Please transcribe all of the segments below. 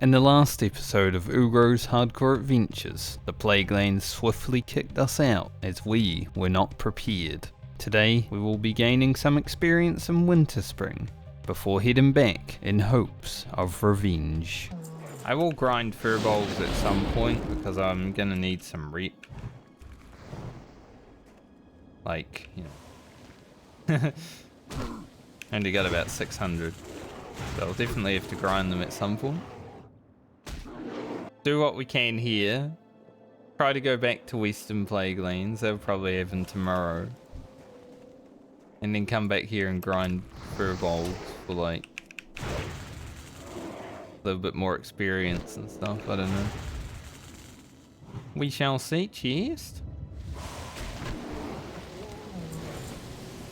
In the last episode of Ugro's Hardcore Adventures, the Plaguelands swiftly kicked us out as we were not prepared. Today we will be gaining some experience in Winter Spring, before heading back in hopes of revenge. I will grind furballs at some point because I'm gonna need some rep. Like, you know. Only got about 600. So I'll definitely have to grind them at some point. Do what we can here. Try to go back to Western Plaguelands. They'll probably happen tomorrow. And then come back here and grind furballs for like a little bit more experience and stuff. I don't know. We shall see. Chest.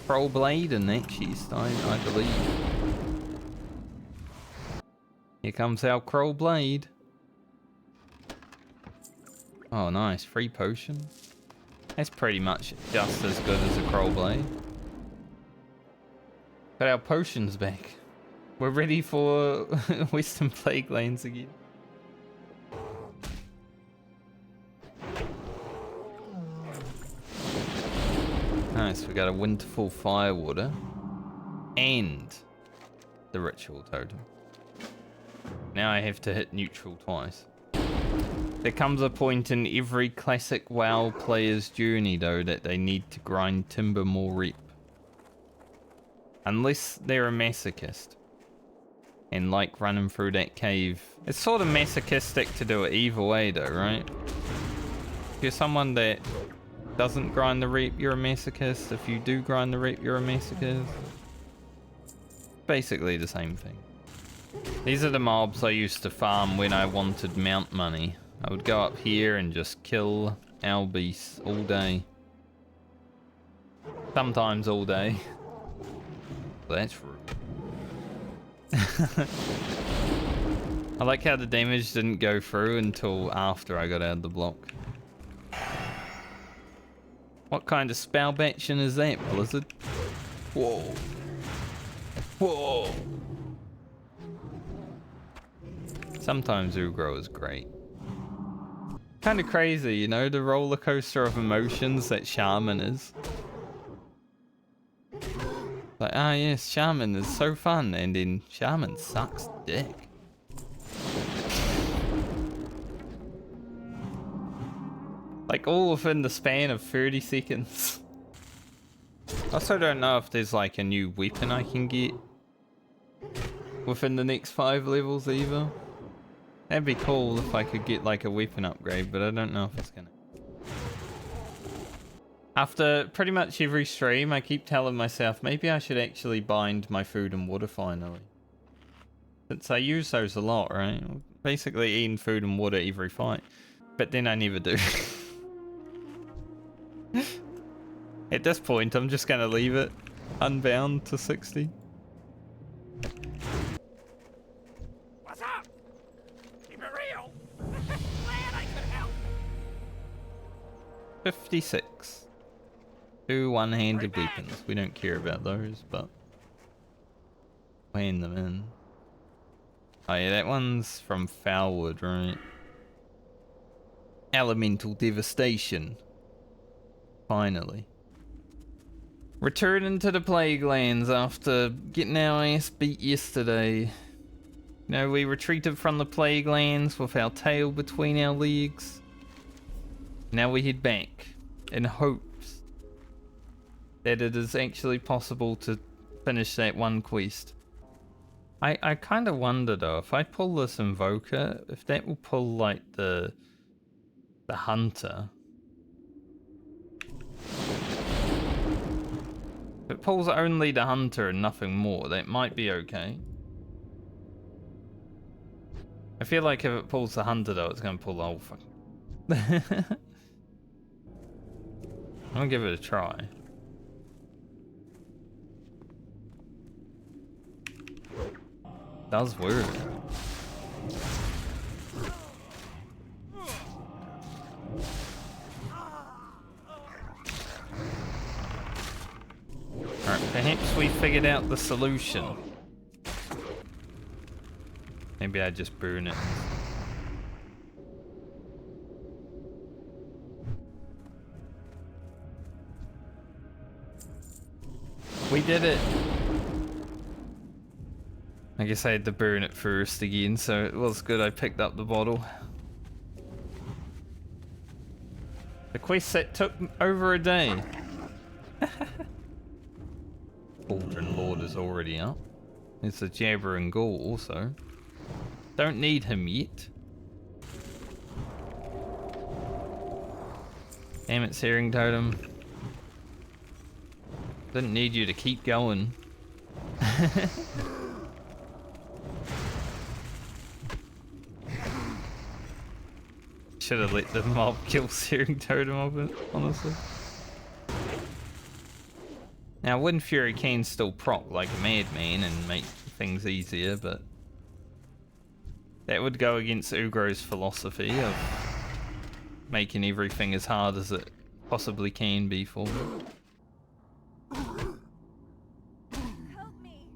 Troll blade in that chest, I believe. Here comes our Crow blade. Oh, nice. Free potion. That's pretty much just as good as a Crow blade. Got our potions back. We're ready for Western Plaguelands again. Nice, we got a Winterfall Firewater and the Ritual Totem. Now I have to hit neutral twice. There comes a point in every classic WoW player's journey though that they need to grind timber more rep. Unless they're a masochist and like running through that cave. It's sort of masochistic to do it either way though, right? If you're someone that doesn't grind the rep, you're a masochist. If you do grind the rep, you're a masochist. Basically the same thing. These are the mobs I used to farm when I wanted mount money. I would go up here and just kill our beasts all day. Sometimes all day. That's rude. I like how the damage didn't go through until after I got out of the block. What kind of spell batching is that, Blizzard? Whoa. Whoa. Sometimes Ugro is great. Kind of crazy, you know, the roller coaster of emotions that shaman is. Like, ah yes, shaman is so fun, and then shaman sucks dick. Like all within the span of 30 seconds. I also don't know if there's like a new weapon I can get within the next 5 levels either. That'd be cool if I could get like a weapon upgrade, but I don't know if it's gonna. After pretty much every stream, I keep telling myself maybe I should actually bind my food and water finally. Since I use those a lot, right? Basically eating food and water every fight. But then I never do. At this point, I'm just gonna leave it unbound to 60. What's up? Keep it real. Glad I could help. 56. 2 one-handed weapons. We don't care about those, but weighing them in. Oh yeah, that one's from Foulwood, right? Elemental Devastation. Finally. Returning to the Plaguelands after getting our ass beat yesterday. You know, we retreated from the Plaguelands with our tail between our legs. Now we head back in hopes that it is actually possible to finish that one quest. I kind of wonder though, if I pull this Invoker, if that will pull like the Hunter. If it pulls only the Hunter and nothing more, that might be okay. I feel like if it pulls the Hunter though, it's gonna pull the whole fucking... I'm gonna give it a try. Does work. Alright, perhaps we figured out the solution. Maybe I just burn it. We did it! I guess I had to burn it first again, so it was good I picked up the bottle. The quest set took over a day. Cauldron Lord is already up. It's a Jabber and Ghoul also. Don't need him yet. Damn it, Searing Totem. Didn't need you to keep going. Should have let the mob kill Searing Totem of it, honestly. Now, Wind Fury can still proc like a madman and make things easier, but that would go against Ugro's philosophy of making everything as hard as it possibly can be for me. Help me.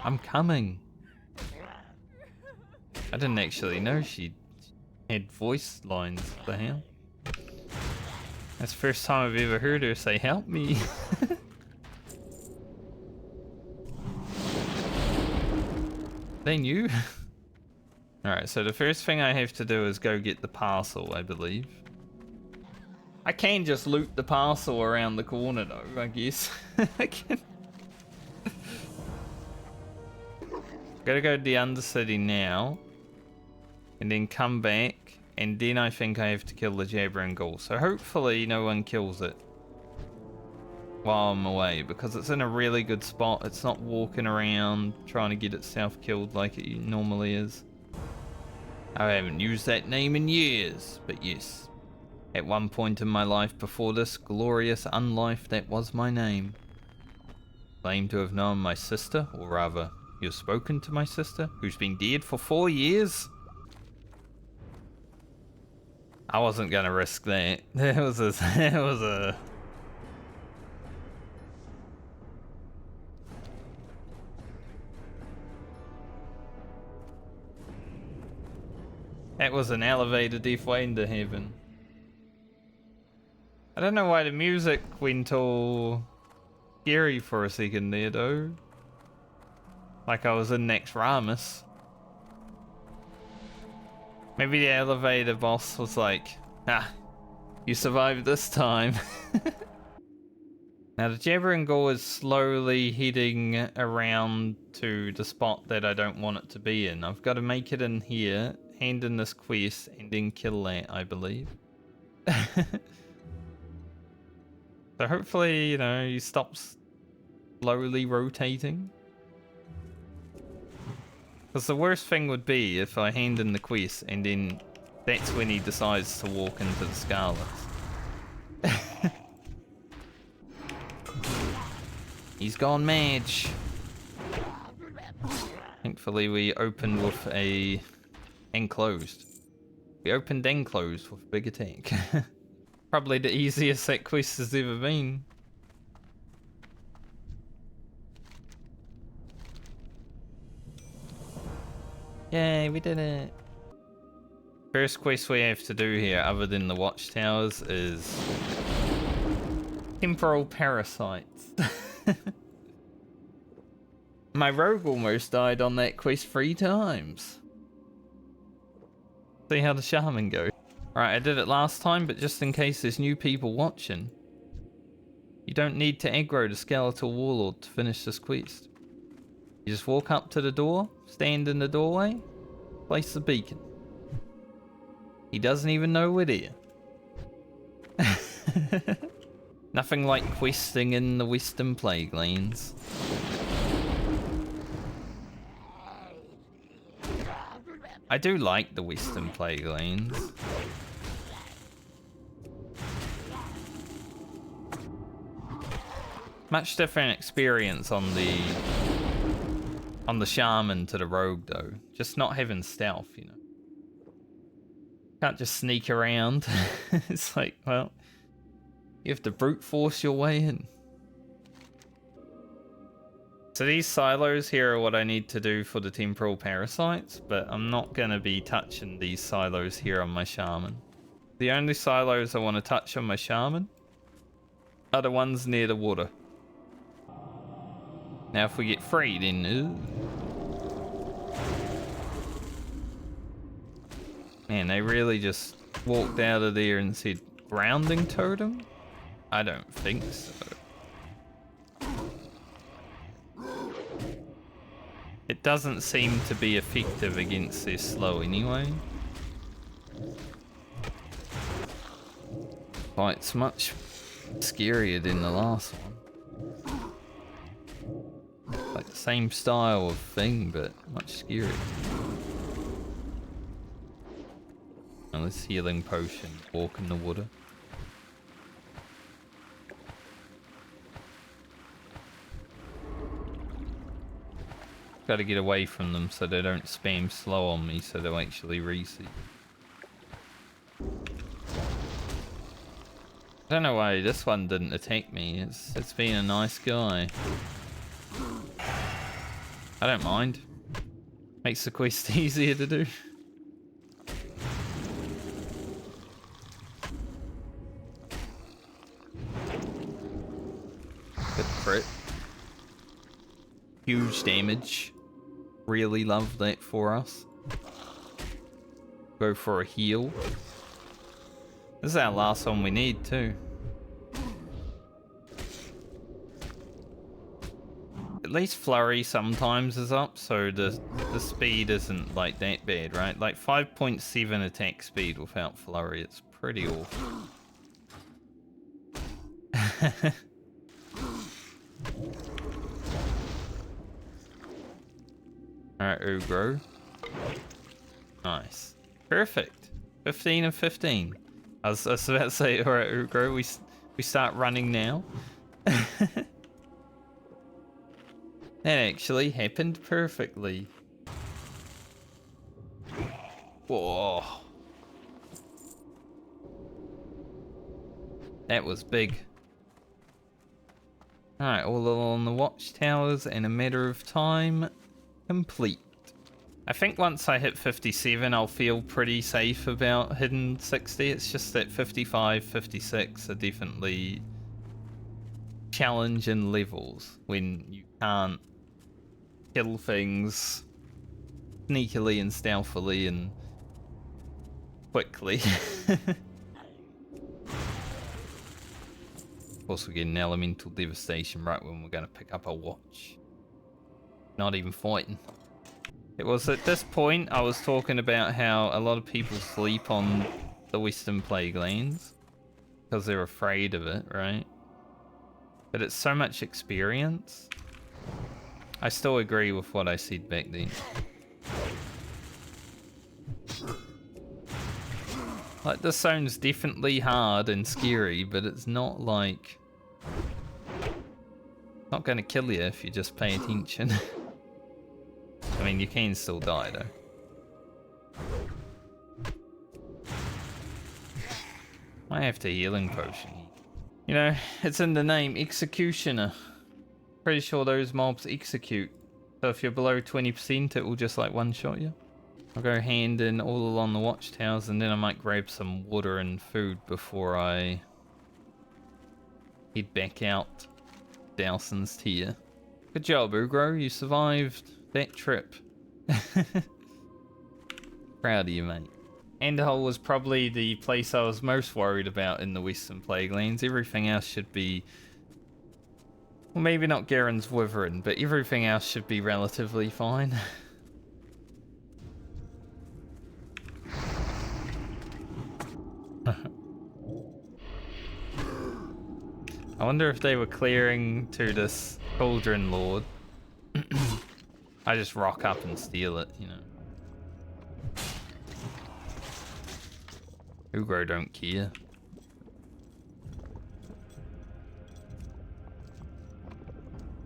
I'm coming. I didn't actually know she had voice lines. What the hell? That's the first time I've ever heard her say, "Help me." They knew. Alright, so the first thing I have to do is go get the parcel, I believe. I can just loot the parcel around the corner though, I guess. I can. Gotta go to the Undercity now. And then come back. And then I think I have to kill the Jabber and Ghoul. So hopefully no one kills it while I'm away, because it's in a really good spot. It's not walking around trying to get itself killed like it normally is. I haven't used that name in years, but yes. At one point in my life before this glorious unlife, that was my name. Claim to have known my sister, or rather, you've spoken to my sister, who's been dead for 4 years? I wasn't gonna risk that. That was a... That was an elevator death way into heaven. I don't know why the music went all scary for a second there though. Like I was in Next Ramus. Maybe the elevator boss was like, "Ah, you survived this time." Now the Jabber and Ghoul is slowly heading around to the spot that I don't want it to be in. I've got to make it in here, hand in this quest, and then kill that, I believe. So hopefully, you know, he stops slowly rotating. Because the worst thing would be if I hand in the quest and then that's when he decides to walk into the Scarlets. He's gone mage. Thankfully we opened with a enclosed. We opened enclosed with a big attack. Probably the easiest that quest has ever been. Yay, we did it. First quest we have to do here, other than the watchtowers, is temporal parasites. My rogue almost died on that quest 3 times. See how the shaman goes. Right, I did it last time, but just in case there's new people watching, you don't need to aggro the skeletal warlord to finish this quest. You just walk up to the door, stand in the doorway, place the beacon. He doesn't even know we're there. Nothing like questing in the Western Plaguelands. I do like the Western Plaguelands. Much different experience on the shaman to the rogue though. Just not having stealth, you know. Can't just sneak around. It's like, well, you have to brute force your way in. So these silos here are what I need to do for the temporal parasites, but I'm not going to be touching these silos here on my shaman. The only silos I want to touch on my shaman are the ones near the water. Now if we get free, then... Man, they really just walked out of there and said, grounding totem? I don't think so. It doesn't seem to be effective against their slow anyway. Oh, it's much scarier than the last one. Like the same style of thing, but much scarier. And this healing potion, walk in the water. Got to get away from them so they don't spam slow on me, so they'll actually reset. I don't know why this one didn't attack me. It's been a nice guy. I don't mind. Makes the quest easier to do. Good crit. Huge damage. Really love that for us. Go for a heal. This is our last one we need too. At least flurry sometimes is up, so the speed isn't like that bad, right? Like 5.7 attack speed without flurry, it's pretty awful. Alright, Ugro. Nice. Perfect. 15 of 15. I was about to say, alright, Ugro, we start running now. That actually happened perfectly. Whoa. That was big. Alright, all along the watchtowers in a matter of time. Complete. I think once I hit 57, I'll feel pretty safe about hitting 60. It's just that 55, 56 are definitely challenging levels when you can't kill things sneakily and stealthily and quickly. Of course, we get an elemental devastation right when we're going to pick up a watch. Not even fighting. It was at this point I was talking about how a lot of people sleep on the Western Plaguelands because they're afraid of it, right? But it's so much experience. I still agree with what I said back then. Like, this sounds definitely hard and scary, but it's not like... not gonna kill you if you just pay attention. I mean, you can still die, though. I have to healing potion. You know, it's in the name, Executioner. Pretty sure those mobs execute. So if you're below 20%, it will just, like, one-shot you. I'll go hand in all along the watchtowers, and then I might grab some water and food before I head back out Dowson's tier. Good job, Ugro. You survived that trip. Proud of you, mate. Endhole was probably the place I was most worried about in the Western Plaguelands. Everything else should be... well, maybe not Garen's Wyvern, but everything else should be relatively fine. I wonder if they were clearing to this Cauldron Lord. I just rock up and steal it, you know. Ugro don't care.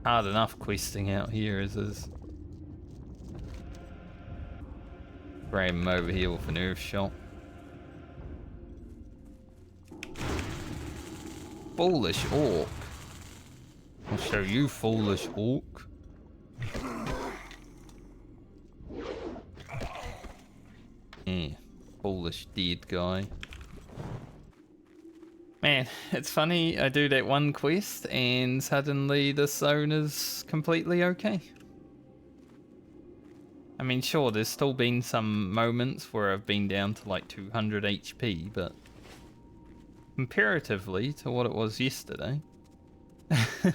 Hard enough questing out here as is. Grab him over here with an earth shot. Foolish orc. I'll show you, foolish orc. Foolish dead guy. Man, it's funny, I do that one quest and suddenly the zone is completely okay. I mean, sure, there's still been some moments where I've been down to like 200 HP, but comparatively to what it was yesterday,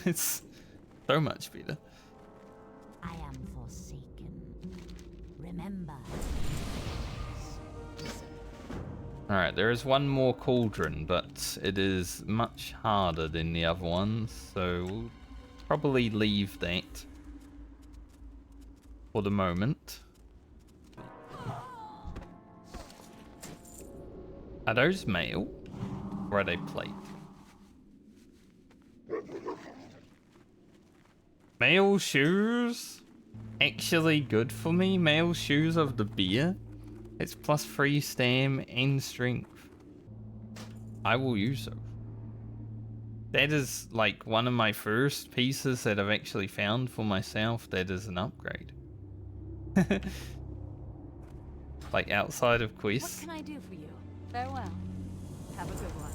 it's so much better. I am forsaken. Remember. Alright, there is one more cauldron, but it is much harder than the other ones, so we'll probably leave that for the moment. Are those male? Or are they plate? Male shoes? Actually good for me? Male shoes of the beer? It's +3 stam and strength. I will use those. That is like one of my first pieces that I've actually found for myself that is an upgrade. Like outside of quests. What can I do for you? Farewell. Have a good one.